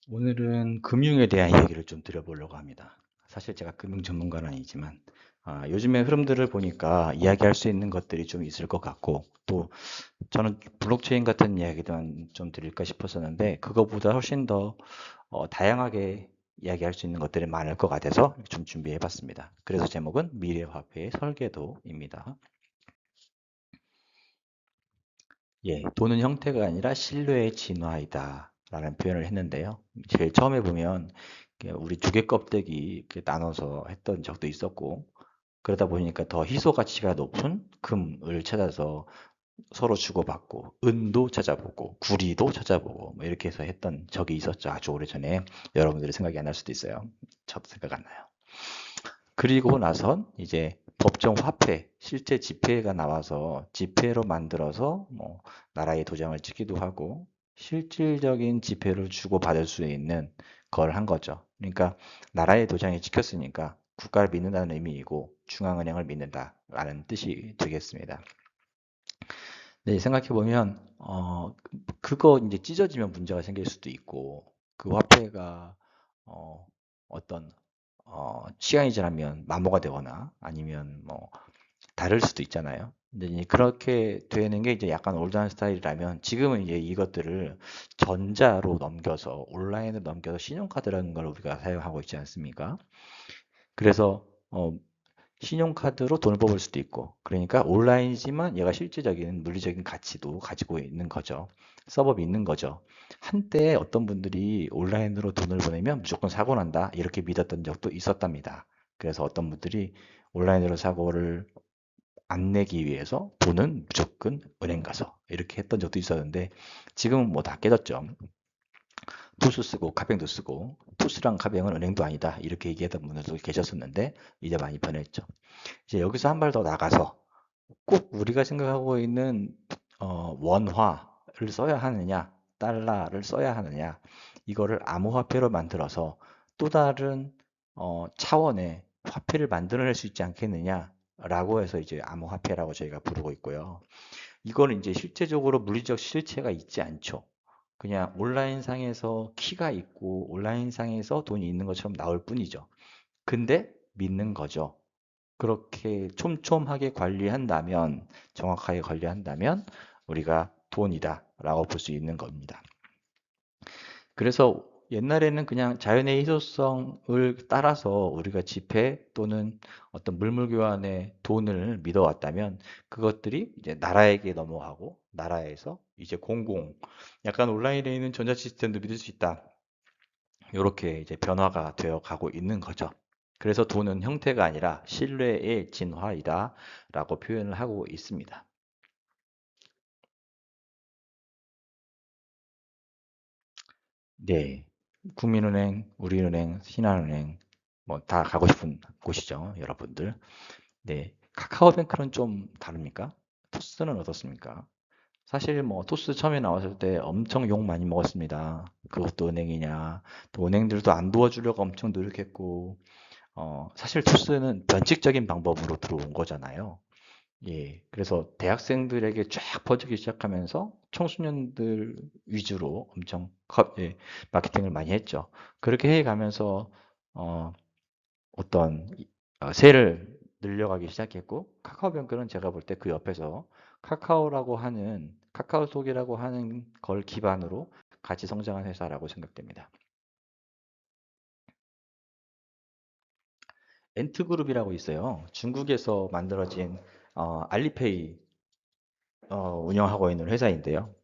오늘은 금융에 대한 이야기를 좀 드려보려고 합니다. 사실 제가 금융 전문가는 아니지만, 요즘의 흐름들을 보니까 이야기할 수 있는 것들이 좀 있을 것 같고, 또 저는 블록체인 같은 이야기도 좀 드릴까 싶었었는데, 그거보다 훨씬 더 다양하게 이야기할 수 있는 것들이 많을 것 같아서 좀 준비해 봤습니다. 그래서 제목은 미래화폐의 설계도입니다. 예, 돈은 형태가 아니라 신뢰의 진화이다 라는 표현을 했는데요. 제일 처음에 보면 이렇게 우리 두개 껍데기 이렇게 나눠서 했던 적도 있었고, 그러다 보니까 더 희소 가치가 높은 금을 찾아서 서로 주고받고, 은도 찾아보고 구리도 찾아보고 뭐 이렇게 해서 했던 적이 있었죠. 아주 오래전에. 여러분들이 생각이 안 날 수도 있어요. 저도 생각 안 나요. 그리고 나선 이제 법정 화폐, 실제 지폐가 나와서 지폐로 만들어서 뭐 나라의 도장을 찍기도 하고 실질적인 지폐를 주고받을 수 있는 걸 한 거죠. 그러니까 나라의 도장이 찍혔으니까 국가를 믿는다는 의미이고 중앙은행을 믿는다라는 뜻이 되겠습니다. 네, 생각해 보면 그거 이제 찢어지면 문제가 생길 수도 있고 그 화폐가 어, 어떤 시간이 지나면 마모가 되거나 아니면 뭐 다를 수도 있잖아요. 근데 이제 그렇게 되는 게 이제 약간 올드한 스타일이라면 지금은 이제 이것들을 전자로 넘겨서 온라인으로 넘겨서 신용카드라는 걸 우리가 사용하고 있지 않습니까? 그래서 신용카드로 돈을 뽑을 수도 있고, 그러니까 온라인이지만 얘가 실질적인 물리적인 가치도 가지고 있는 거죠. 서버비 있는 거죠. 한때 어떤 분들이 온라인으로 돈을 보내면 무조건 사고 난다, 이렇게 믿었던 적도 있었답니다. 그래서 어떤 분들이 온라인으로 사고를 안 내기 위해서 돈은 무조건 은행 가서 이렇게 했던 적도 있었는데 지금은 뭐 다 깨졌죠. 투스 쓰고 카뱅도 쓰고 투스랑 카뱅은 은행도 아니다 이렇게 얘기했던 분들도 계셨었는데 이제 많이 변했죠. 이제 여기서 한 발 더 나가서 꼭 우리가 생각하고 있는 원화를 써야 하느냐, 달러를 써야 하느냐, 이거를 암호화폐로 만들어서 또 다른 차원의 화폐를 만들어낼 수 있지 않겠느냐라고 해서 이제 암호화폐라고 저희가 부르고 있고요. 이거는 이제 실제적으로 물리적 실체가 있지 않죠. 그냥 온라인상에서 키가 있고 온라인상에서 돈이 있는 것처럼 나올 뿐이죠. 근데 믿는 거죠. 그렇게 촘촘하게 관리한다면, 정확하게 관리한다면 우리가 돈이다라고 볼 수 있는 겁니다. 그래서 옛날에는 그냥 자연의 희소성을 따라서 우리가 지폐 또는 어떤 물물 교환의 돈을 믿어왔다면 그것들이 이제 나라에게 넘어가고 나라에서 이제 약간 온라인에 있는 전자 시스템도 믿을 수 있다. 이렇게 이제 변화가 되어 가고 있는 거죠. 그래서 돈은 형태가 아니라 신뢰의 진화이다 라고 표현을 하고 있습니다. 네. 국민은행, 우리은행, 신한은행, 뭐 다 가고 싶은 곳이죠, 여러분들. 네. 카카오뱅크는 좀 다릅니까? 토스는 어떻습니까? 사실 뭐 토스 처음에 나왔을 때 엄청 욕 많이 먹었습니다. 그것도 은행이냐. 또 은행들도 안 도와주려고 엄청 노력했고, 사실 토스는 변칙적인 방법으로 들어온 거잖아요. 예, 그래서 대학생들에게 쫙 퍼지기 시작하면서 청소년들 위주로 엄청 예, 마케팅을 많이 했죠. 그렇게 해 가면서 어, 어떤 세를 늘려가기 시작했고 카카오뱅크는 제가 볼 때 그 옆에서 카카오톡이라고 하는 걸 기반으로 같이 성장한 회사라고 생각됩니다. 엔트그룹이라고 있어요. 중국에서 만들어진 알리페이 운영하고 있는 회사인데요.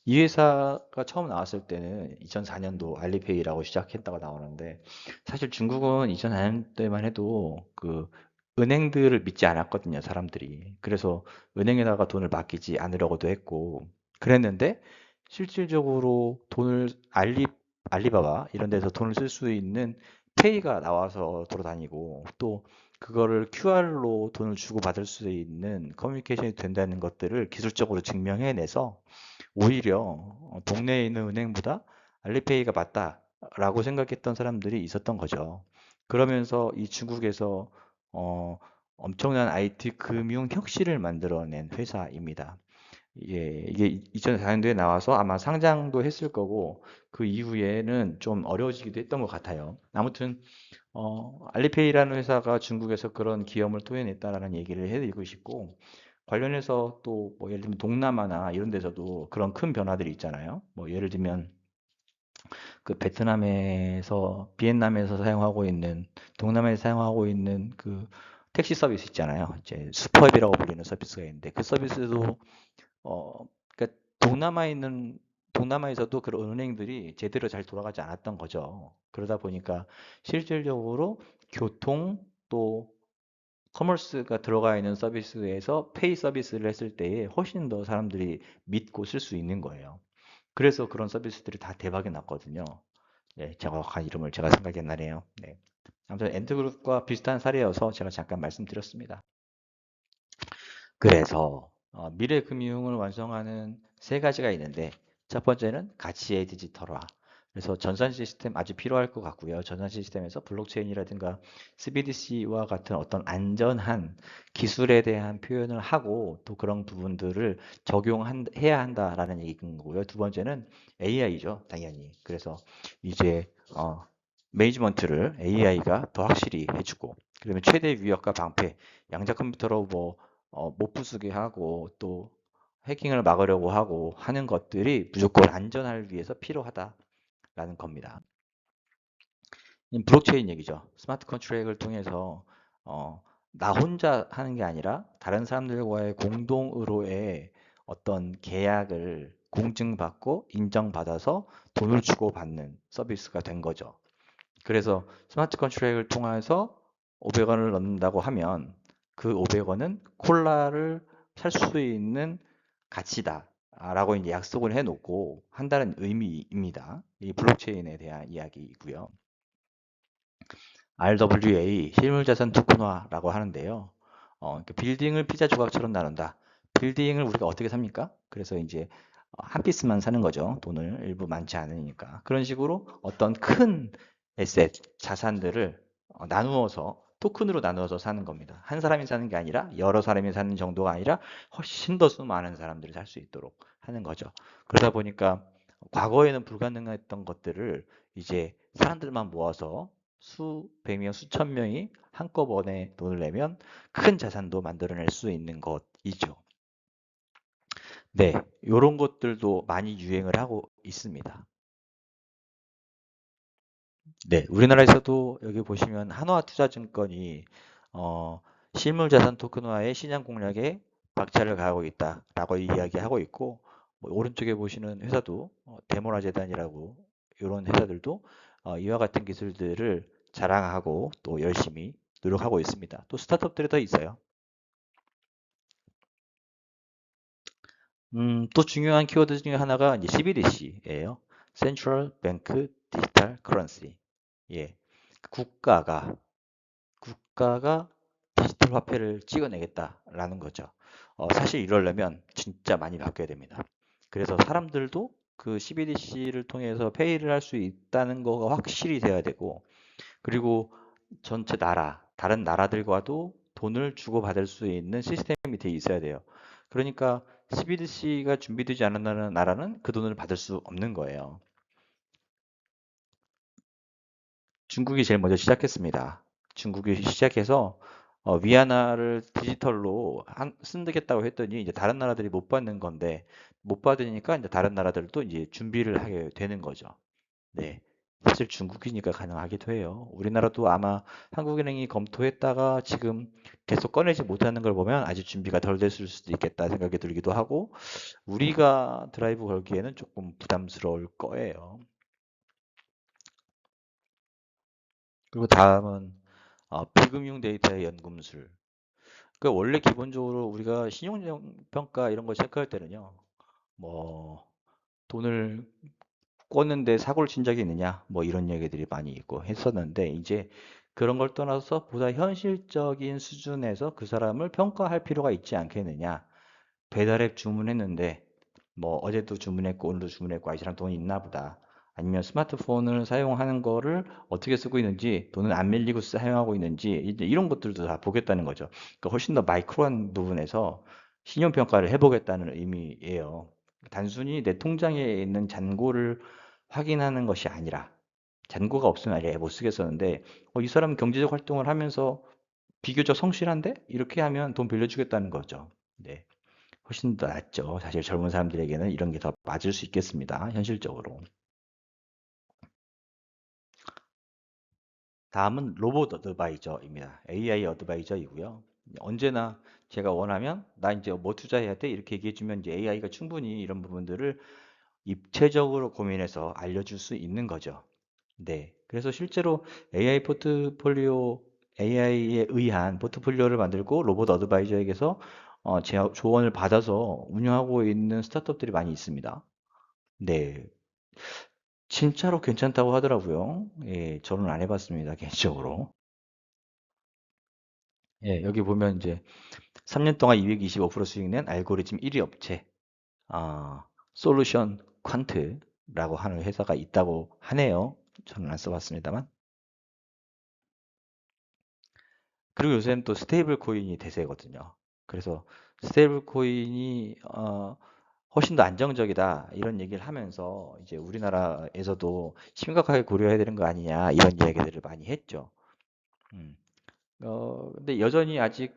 이 회사가 처음 나왔을 때는 2004년도 알리페이라고 시작했다고 나오는데 사실 중국은 2004년대만 해도 그 은행들을 믿지 않았거든요, 사람들이. 그래서 은행에다가 돈을 맡기지 않으려고도 했고 그랬는데 실질적으로 알리바바 이런 데서 돈을 쓸 수 있는 페이가 나와서 돌아다니고 또 그거를 QR로 돈을 주고받을 수 있는 커뮤니케이션이 된다는 것들을 기술적으로 증명해내서 오히려 동네에 있는 은행보다 알리페이가 맞다라고 생각했던 사람들이 있었던 거죠. 그러면서 이 중국에서 어, 엄청난 IT 금융 혁신을 만들어낸 회사입니다. 예, 이게 2004년도에 나와서 아마 상장도 했을 거고 그 이후에는 좀 어려워지기도 했던 것 같아요. 아무튼 알리페이라는 회사가 중국에서 그런 기염을 토해냈다라는 얘기를 해드리고 싶고 관련해서 또 뭐 예를 들면 동남아나 이런 데서도 그런 큰 변화들이 있잖아요. 뭐 예를 들면 그 베트남에서 비엔남에서 사용하고 있는 동남아에서 사용하고 있는 그 택시 서비스 있잖아요. 이제 슈퍼앱이라고 불리는 서비스가 있는데 그 서비스도 그러니까 동남아에서도 그런 은행들이 제대로 잘 돌아가지 않았던 거죠. 그러다 보니까 실질적으로 교통 또 커머스가 들어가 있는 서비스에서 페이 서비스를 했을 때에 훨씬 더 사람들이 믿고 쓸 수 있는 거예요. 그래서 그런 서비스들이 다 대박이 났거든요. 네, 정확한 이름을 제가 생각이 안 나네요. 네. 아무튼 엔드그룹과 비슷한 사례여서 제가 잠깐 말씀드렸습니다. 그래서 미래 금융을 완성하는 세 가지가 있는데 첫 번째는 가치의 디지털화. 그래서 전산 시스템 아주 필요할 것 같고요. 전산 시스템에서 블록체인이라든가 CBDC와 같은 어떤 안전한 기술에 대한 표현을 하고 또 그런 부분들을 적용해야 한다라는 얘기인 거고요. 두 번째는 AI죠, 당연히. 그래서 이제 매니지먼트를 AI가 더 확실히 해주고, 그러면 최대 위협과 방패, 양자 컴퓨터로 뭐 못 부수게 하고 또 해킹을 막으려고 하고 하는 것들이 무조건 안전을 위해서 필요하다라는 겁니다. 블록체인 얘기죠. 스마트 컨트랙을 통해서 나 혼자 하는 게 아니라 다른 사람들과의 공동으로의 어떤 계약을 공증받고 인정받아서 돈을 주고받는 서비스가 된 거죠. 그래서 스마트 컨트랙을 통해서 500원을 넣는다고 하면 그 500원은 콜라를 살 수 있는 가치다. 라고 이제 약속을 해놓고 한다는 의미입니다. 이 블록체인에 대한 이야기이고요. RWA, 실물자산 토큰화라고 하는데요. 그 빌딩을 피자 조각처럼 나눈다. 빌딩을 우리가 어떻게 삽니까? 그래서 이제 한 피스만 사는 거죠. 돈을 일부 많지 않으니까. 그런 식으로 어떤 큰 에셋, 자산들을 나누어서 토큰으로 나누어서 사는 겁니다. 한 사람이 사는 게 아니라 여러 사람이 사는 정도가 아니라 훨씬 더 수많은 사람들이 살 수 있도록 하는 거죠. 그러다 보니까 과거에는 불가능했던 것들을 이제 사람들만 모아서 수백 명, 수천 명이 한꺼번에 돈을 내면 큰 자산도 만들어낼 수 있는 것이죠. 네, 이런 것들도 많이 유행을 하고 있습니다. 네, 우리나라에서도 여기 보시면 한화투자증권이 어, 실물자산 토큰화의 시장 공략에 박차를 가하고 있다라고 이야기하고 있고 뭐 오른쪽에 보시는 회사도 데모라 재단이라고 이런 회사들도 이와 같은 기술들을 자랑하고 또 열심히 노력하고 있습니다. 또 스타트업들이 더 있어요. 또 중요한 키워드 중에 하나가 이제 CBDC예요. Central Bank Digital Currency. 예, 국가가 국가가 디지털 화폐를 찍어내겠다라는 거죠. 사실 이러려면 진짜 많이 바뀌어야 됩니다. 그래서 사람들도 그 CBDC를 통해서 페이를 할 수 있다는 거가 확실히 돼야 되고, 그리고 전체 다른 나라들과도 돈을 주고받을 수 있는 시스템이 돼 있어야 돼요. 그러니까 CBDC가 준비되지 않은 나라는 그 돈을 받을 수 없는 거예요. 중국이 제일 먼저 시작했습니다. 중국이 시작해서 위안화를 디지털로 쓴다겠다고 했더니 이제 다른 나라들이 못 받는 건데 못 받으니까 이제 다른 나라들도 이제 준비를 하게 되는 거죠. 네. 사실 중국이니까 가능하기도 해요. 우리나라도 아마 한국은행이 검토했다가 지금 계속 꺼내지 못하는 걸 보면 아직 준비가 덜 됐을 수도 있겠다 생각이 들기도 하고 우리가 드라이브 걸기에는 조금 부담스러울 거예요. 그리고 다음은 비금융 데이터의 연금술. 그 원래 기본적으로 우리가 신용평가 이런 거 체크할 때는요. 뭐 돈을 꿨는데 사고를 친 적이 있느냐 뭐 이런 얘기들이 많이 있고 했었는데 이제 그런 걸 떠나서 보다 현실적인 수준에서 그 사람을 평가할 필요가 있지 않겠느냐. 배달앱 주문했는데 뭐 어제도 주문했고 오늘도 주문했고 아, 이 사람 돈이 있나 보다. 아니면 스마트폰을 사용하는 거를 어떻게 쓰고 있는지, 돈을 안 밀리고 사용하고 있는지 이제 이런 것들도 다 보겠다는 거죠. 그러니까 훨씬 더 마이크로한 부분에서 신용평가를 해보겠다는 의미예요. 단순히 내 통장에 있는 잔고를 확인하는 것이 아니라 잔고가 없으면 아예 못 쓰겠었는데 이 사람 경제적 활동을 하면서 비교적 성실한데? 이렇게 하면 돈 빌려주겠다는 거죠. 네. 훨씬 더 낫죠. 사실 젊은 사람들에게는 이런 게 더 맞을 수 있겠습니다. 현실적으로. 다음은 로봇 어드바이저입니다. AI 어드바이저이고요. 언제나 제가 원하면 나 이제 뭐 투자해야 돼? 이렇게 얘기해 주면 이제 AI가 충분히 이런 부분들을 입체적으로 고민해서 알려줄 수 있는 거죠. 네. 그래서 실제로 AI 포트폴리오, AI에 의한 포트폴리오를 만들고 로봇 어드바이저에게서 조언을 받아서 운영하고 있는 스타트업들이 많이 있습니다. 네. 진짜로 괜찮다고 하더라고요. 예, 저는 안 해봤습니다, 개인적으로. 예, 여기 보면 이제 3년 동안 225% 수익 낸 알고리즘 1위 업체, 솔루션 퀀트라고 하는 회사가 있다고 하네요. 저는 안 써봤습니다만. 그리고 요새는 또 스테이블 코인이 대세거든요. 그래서 스테이블 코인이 훨씬 더 안정적이다 이런 얘기를 하면서 이제 우리나라에서도 심각하게 고려해야 되는 거 아니냐 이런 이야기들을 많이 했죠. 음. 근데 여전히 아직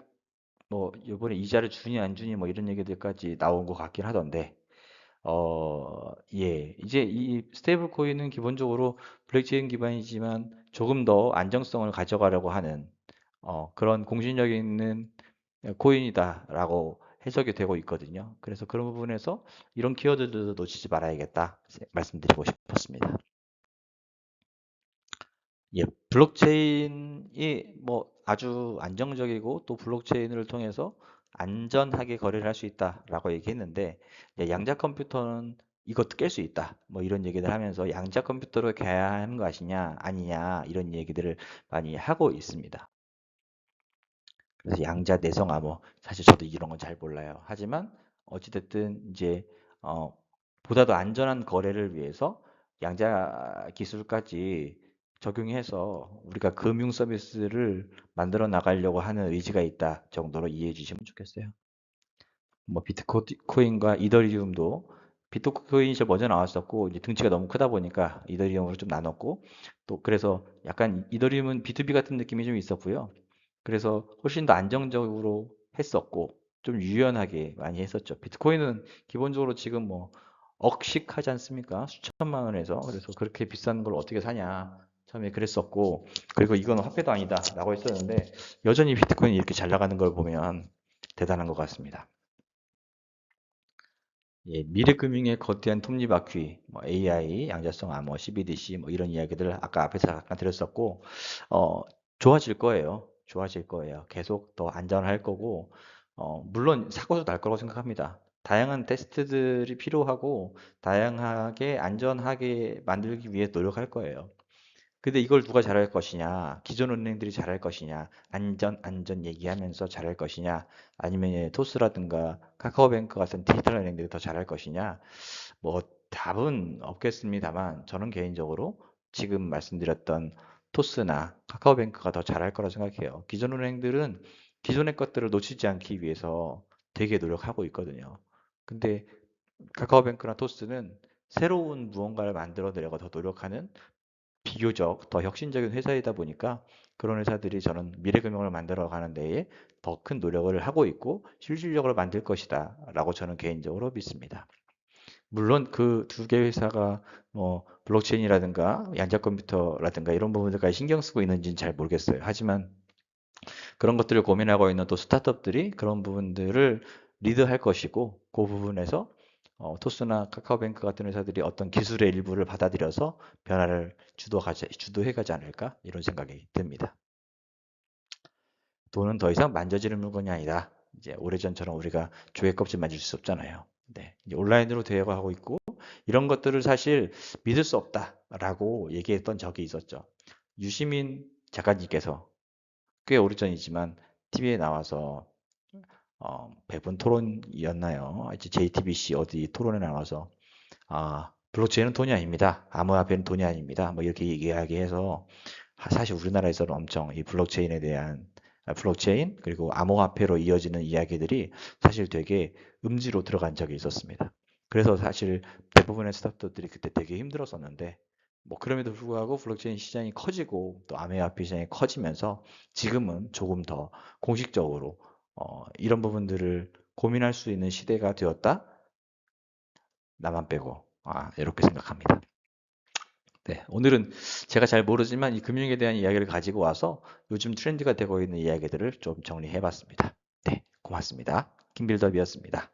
뭐 이번에 이자를 주니 안 주니 뭐 이런 얘기들까지 나온 것 같긴 하던데 예. 이제 이 스테이블 코인은 기본적으로 블록체인 기반이지만 조금 더 안정성을 가져가려고 하는 그런 공신력 있는 코인이다라고 해석이 되고 있거든요. 그래서 그런 부분에서 이런 키워드들도 놓치지 말아야겠다 말씀드리고 싶었습니다. 예, 블록체인이 뭐 아주 안정적이고 또 블록체인을 통해서 안전하게 거래를 할 수 있다라고 얘기했는데 이제 양자 컴퓨터는 이것도 깰 수 있다. 뭐 이런 얘기들 하면서 양자 컴퓨터로 가야 하는 것이냐 아니냐 이런 얘기들을 많이 하고 있습니다. 그래서 양자 내성 암호 사실 저도 이런 건 잘 몰라요. 하지만 어찌됐든 이제 어, 보다 더 안전한 거래를 위해서 양자 기술까지 적용해서 우리가 금융 서비스를 만들어 나가려고 하는 의지가 있다 정도로 이해해 주시면 좋겠어요. 뭐 비트코인과 이더리움도 비트코인이 제일 먼저 나왔었고 이제 등치가 너무 크다 보니까 이더리움으로 좀 나눴고 또 그래서 약간 이더리움은 B2B 같은 느낌이 좀 있었고요. 그래서 훨씬 더 안정적으로 했었고 좀 유연하게 많이 했었죠. 비트코인은 기본적으로 지금 뭐 억씩 하지 않습니까? 수천만 원에서 그래서 그렇게 비싼 걸 어떻게 사냐 처음에 그랬었고 그리고 이건 화폐도 아니다라고 했었는데 여전히 비트코인이 이렇게 잘 나가는 걸 보면 대단한 것 같습니다. 예, 미래금융의 거대한 톱니바퀴, 뭐 AI, 양자성 암호, CBDC 뭐 이런 이야기들 아까 앞에서 잠깐 드렸었고 어, 좋아질 거예요. 좋아질 거예요. 계속 더 안전할 거고 물론 사고도 날 거라고 생각합니다. 다양한 테스트들이 필요하고 다양하게 안전하게 만들기 위해 노력할 거예요. 근데 이걸 누가 잘할 것이냐? 기존 은행들이 잘할 것이냐? 안전 얘기하면서 잘할 것이냐? 아니면 토스라든가 카카오뱅크 같은 디지털 은행들이 더 잘할 것이냐? 뭐 답은 없겠습니다만 저는 개인적으로 지금 말씀드렸던 토스나 카카오뱅크가 더 잘할 거라 생각해요. 기존 은행들은 기존의 것들을 놓치지 않기 위해서 되게 노력하고 있거든요. 근데 카카오뱅크나 토스는 새로운 무언가를 만들어내려고 더 노력하는 비교적 더 혁신적인 회사이다 보니까 그런 회사들이 저는 미래금융을 만들어 가는 데에 더 큰 노력을 하고 있고 실질적으로 만들 것이다 라고 저는 개인적으로 믿습니다. 물론 그 두 개 회사가 뭐 블록체인이라든가 양자 컴퓨터라든가 이런 부분들까지 신경 쓰고 있는지는 잘 모르겠어요. 하지만 그런 것들을 고민하고 있는 또 스타트업들이 그런 부분들을 리드할 것이고 그 부분에서 토스나 카카오뱅크 같은 회사들이 어떤 기술의 일부를 받아들여서 변화를 주도해가지 않을까 이런 생각이 듭니다. 돈은 더 이상 만져지는 물건이 아니다. 이제 오래전처럼 우리가 조개 껍질 만질 수 없잖아요. 네, 이제 온라인으로 대화하고 있고 이런 것들을 사실 믿을 수 없다라고 얘기했던 적이 있었죠. 유시민 작가님께서 꽤 오래전이지만 TV에 나와서 배분 토론이었나요? 이제 JTBC 어디 토론에 나와서 블록체인은 돈이 아닙니다. 암호화폐는 돈이 아닙니다. 뭐 이렇게 이야기해서 사실 우리나라에서는 엄청 이 블록체인에 대한 블록체인 그리고 암호화폐로 이어지는 이야기들이 사실 되게 음지로 들어간 적이 있었습니다. 그래서 사실 대부분의 스타트업들이 그때 되게 힘들었었는데 뭐 그럼에도 불구하고 블록체인 시장이 커지고 또 암호화폐 시장이 커지면서 지금은 조금 더 공식적으로 이런 부분들을 고민할 수 있는 시대가 되었다. 나만 빼고 이렇게 생각합니다. 네, 오늘은 제가 잘 모르지만 이 금융에 대한 이야기를 가지고 와서 요즘 트렌드가 되고 있는 이야기들을 좀 정리해 봤습니다. 네, 고맙습니다. 김빌더비였습니다.